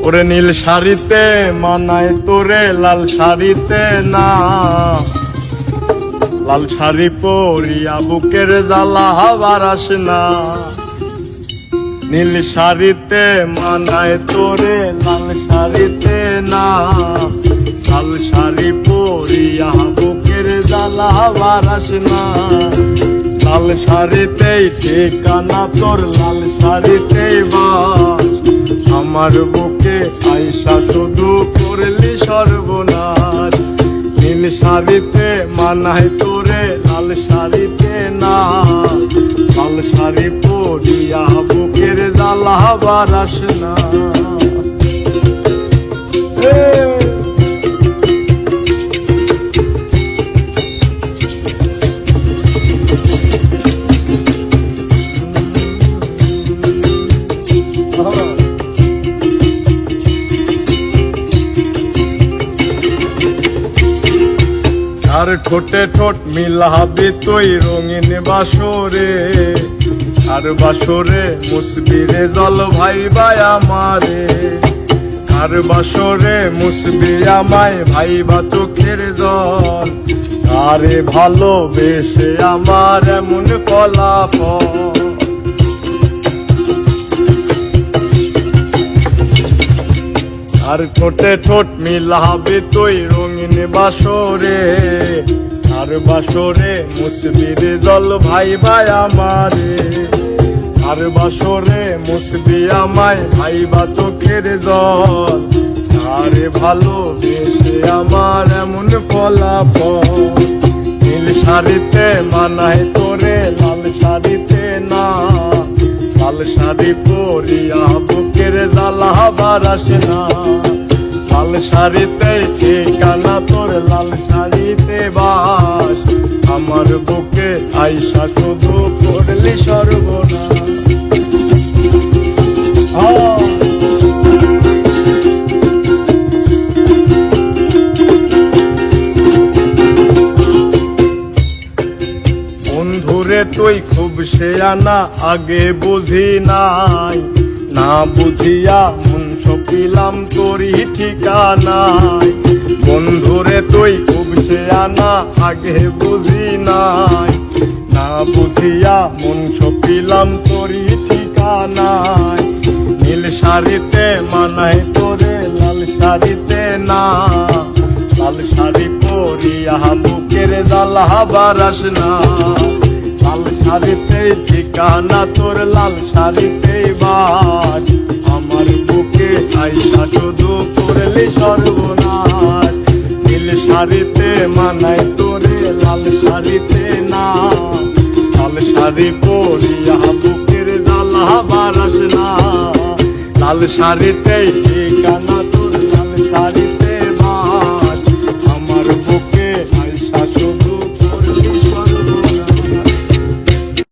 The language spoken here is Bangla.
ওরে নীল শাড়িতে মানায় তোরে লাল শাড়িতে না, লাল শাড়ি পরিয়া বুকের জ্বালা বারাস না। নীল শাড়িতে মানায় তোরে লাল শাড়িতে না, লাল শাড়ি পরিয়া বুকের জ্বালা বারাস না। লাল শাড়িতেই ঠিকানা তোর, লাল শাড়িতেই বাস, আমার বুকে আইসা শুধু করলি সর্বনাশ। নীল শাড়িতে মানায় তোরে লাল শাড়িতে না, লাল শাড়ি পরিয়া বুকের জ্বালা বারাস না। আর ঠোঁটে ঠোঁট মিলাবি তুই রঙিন বাসরে, আর বাসরে মুসবি রে জল ভাই ভাই আমারে। আর বাসরে মুসবি আমায় ভাই বা চোখের জল, আরে ভালোবেসে আমার এমন ফলাফল। আর ঠোঁটে ঠোঁট মিলাবি তুই রঙিন বাসরে, আর বাসরে মুসবি রে জল ভাই ভাই আমারে। আর বাসরে মুসবি আমায় ভাই বা চোখের জল, আরে ভালোবেসে আমার এমন ফলাফল। নীল শাড়িতে মানায় তোরে লাল শাড়িতে না, লাল শাড়ি পরিয়া বুকের জ্বালা বারাস না। লাল শাড়িতে ঠিকানা তোর, লাল শাড়িতে বাস, আমার বুকে আইসা শুধু করলি সর্বনাশ। বন্ধুরে তুই খুব শেয়ানা, আগে বুঝি নাই, না বুঝিয়া মন সপিলাম তোরই ঠিকানায়। বন্ধুরে তুই খুব শেয়ানা, আগে বুঝি নাই, না বুঝিয়া মন সপিলাম তোরই ঠিকানায়। নীল শাড়িতে মানায় তোরে লাল শাড়িতে না, লাল শাড়ি পরিয়া বুকের জ্বালা বারাস না। লাল শাড়িতে ঠিকানা তোর, লাল শাড়িতে বাস, আমার বুকে আইসা শুধু করলি সর্বনাশ। নীল শাড়িতে মানায় তোরে লাল শাড়িতে না, লাল শাড়ি পরিয়া বুকের জ্বালা বারাস না। লাল শাড়িতে ঠিকানা তোর, লাল শাড়ি